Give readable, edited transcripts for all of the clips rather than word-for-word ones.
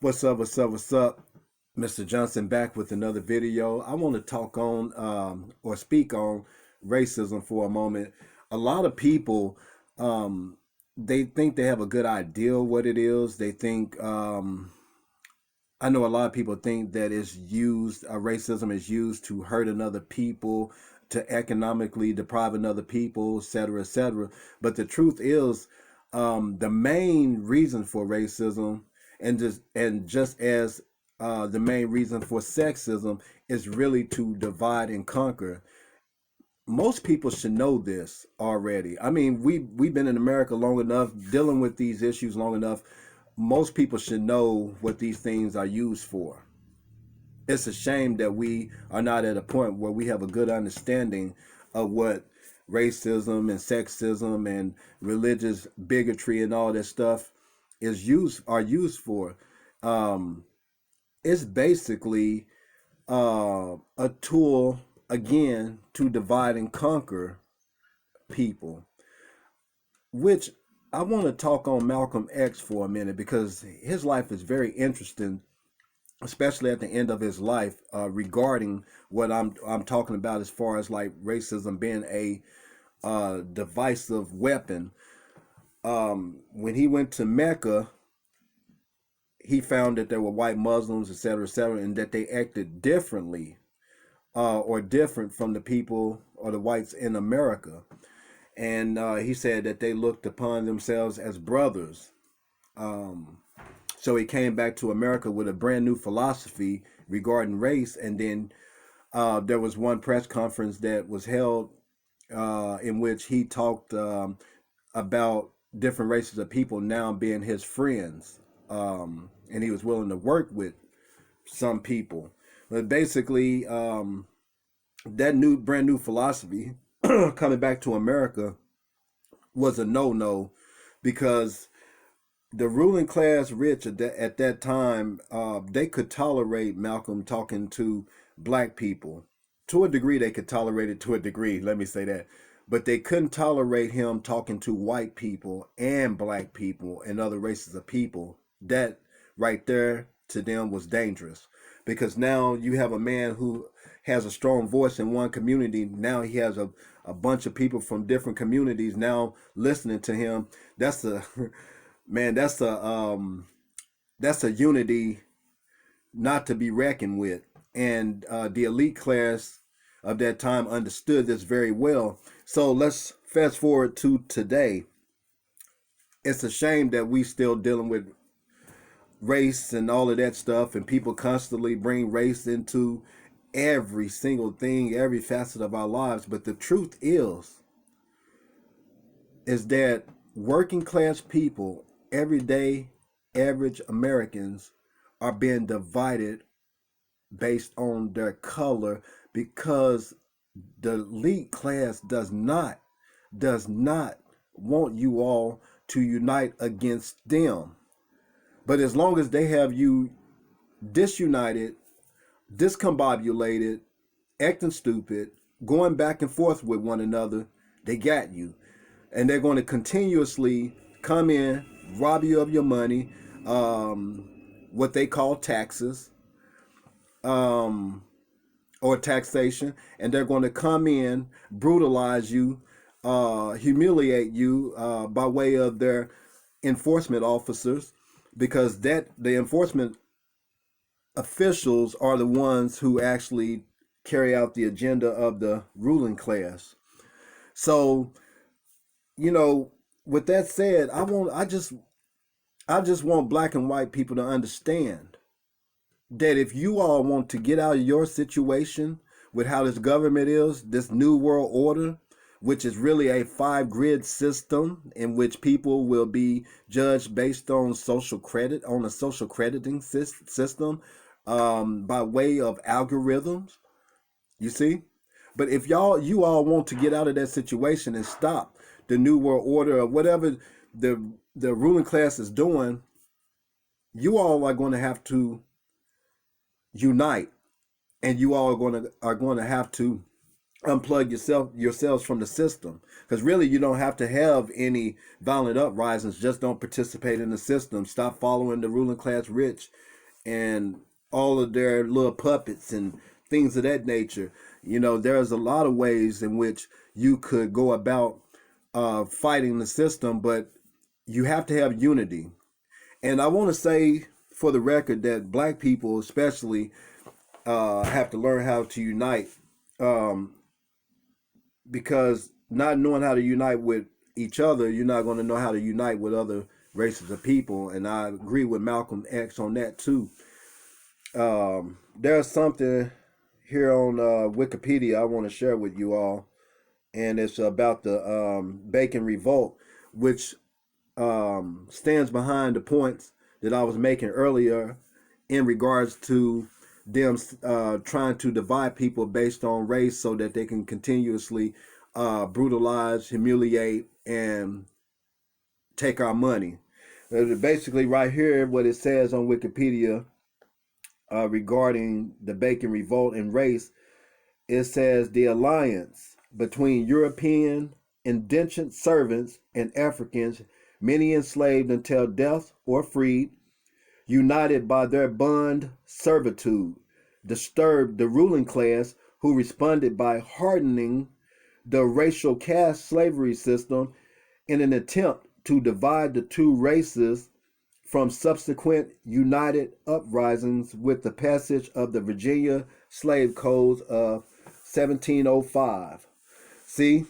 What's up? What's up? What's up? Mr. Johnson back with another video. I want to talk on or speak on racism for a moment. A lot of people, um, they think they have a good idea what it is. They think, I know a lot of people think that it's used, racism is used to hurt another people, to economically deprive another people, et cetera, et cetera. But the truth is, the main reason for racism, and just as the main reason for sexism, is really to divide and conquer. Most people should know this already. I mean, we've been in America long enough, dealing with these issues long enough. Most people should know what these things are used for. It's a shame that we are not at a point where we have a good understanding of what racism and sexism and religious bigotry and all that stuff are used for. Um, it's basically a tool again to divide and conquer people, which I want to talk on Malcolm X for a minute because his life is very interesting, especially at the end of his life, regarding what I'm talking about as far as like racism being a divisive weapon. When he went to Mecca, he found that there were white Muslims, et cetera, and that they acted differently or different from the people or the whites in America. And he said that they looked upon themselves as brothers. Um, so he came back to America with a brand new philosophy regarding race. And then there was one press conference that was held in which he talked about different races of people now being his friends. And he was willing to work with some people. But basically, that brand new philosophy coming back to America was a no-no because the ruling class rich at that time, they could tolerate Malcolm talking to black people. To a degree, they could tolerate it to a degree, let me say that. But they couldn't tolerate him talking to white people and black people and other races of people. That right there to them was dangerous because now you have a man who has a strong voice in one community. Now he has a bunch of people from different communities now listening to him. That's a man, that's a unity not to be reckoned with. And the elite class of that time understood this very well. So let's fast forward to today. It's a shame that we still dealing with race and all of that stuff, and people constantly bring race into every single thing, every facet of our lives. But the truth is that working class people, everyday average Americans, are being divided based on their color because the elite class does not want you all to unite against them. But as long as they have you disunited, discombobulated, acting stupid, going back and forth with one another, they got you. And they're going to continuously come in, rob you of your money, what they call taxes, um, or taxation, and they're going to come in, brutalize you, humiliate you by way of their enforcement officers, because that the enforcement officials are the ones who actually carry out the agenda of the ruling class. So, you know, with that said, I just want black and white people to understand that if you all want to get out of your situation with how this government is, this new world order, which is really a five grid system in which people will be judged based on social credit, on a social crediting system, by way of algorithms, you see? But if you all want to get out of that situation and stop the new world order or whatever the ruling class is doing, you all are going to have to unite, and you all are going to have to unplug yourselves from the system, because really you don't have to have any violent uprisings. Just don't participate in the system. Stop following the ruling class rich and all of their little puppets and things of that nature. There's a lot of ways in which you could go about fighting the system, but you have to have unity. And I want to say for the record that black people especially have to learn how to unite, um, because not knowing how to unite with each other, you're not going to know how to unite with other races of people. And I agree with Malcolm X on that too. There's something here on Wikipedia I want to share with you all, and it's about the Bacon Revolt, which stands behind the points that I was making earlier in regards to them trying to divide people based on race so that they can continuously brutalize, humiliate, and take our money. Basically, right here, what it says on Wikipedia regarding the Bacon Revolt and race, it says the alliance between European indentured servants and Africans, many enslaved until death or freed, united by their bond servitude, disturbed the ruling class, who responded by hardening the racial caste slavery system in an attempt to divide the two races from subsequent united uprisings with the passage of the Virginia Slave Codes of 1705. See,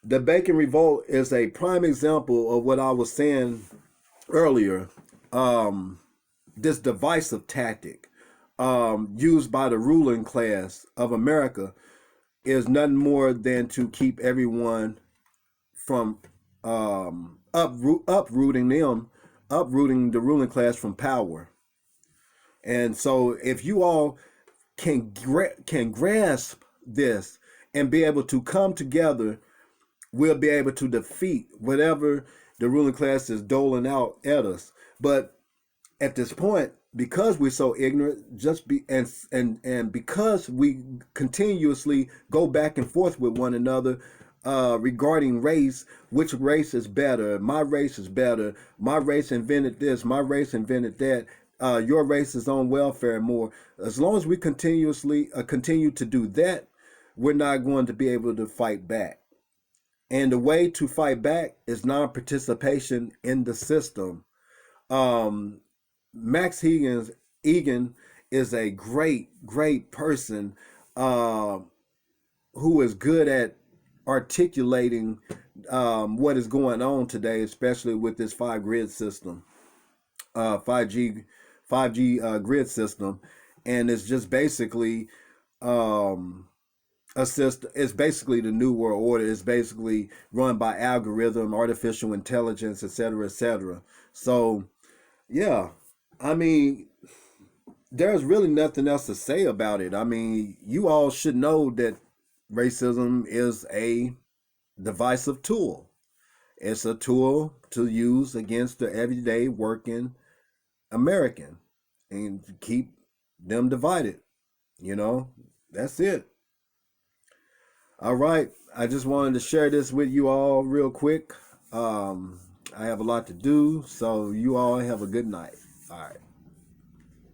the Bacon Revolt is a prime example of what I was saying earlier. This divisive tactic used by the ruling class of America is nothing more than to keep everyone from uprooting the ruling class from power. And so, if you all can grasp this and be able to come together, we'll be able to defeat whatever the ruling class is doling out at us. But at this point, because we're so ignorant, and because we continuously go back and forth with one another regarding race, which race is better? My race is better. My race invented this. My race invented that. Your race is on welfare more. As long as we continuously continue to do that, we're not going to be able to fight back. And the way to fight back is non-participation in the system. Um, Max Egan is a great person uh, who is good at articulating what is going on today, especially with this 5G system, 5G grid system, and it's just basically a system. It's basically the new world order. It's basically run by algorithm, artificial intelligence, etc., etc. So yeah, I mean, there's really nothing else to say about it. I mean, you all should know that racism is a divisive tool. It's a tool to use against the everyday working American and keep them divided. You know, that's it. All right. I just wanted to share this with you all real quick. I have a lot to do, so you all have a good night. All right.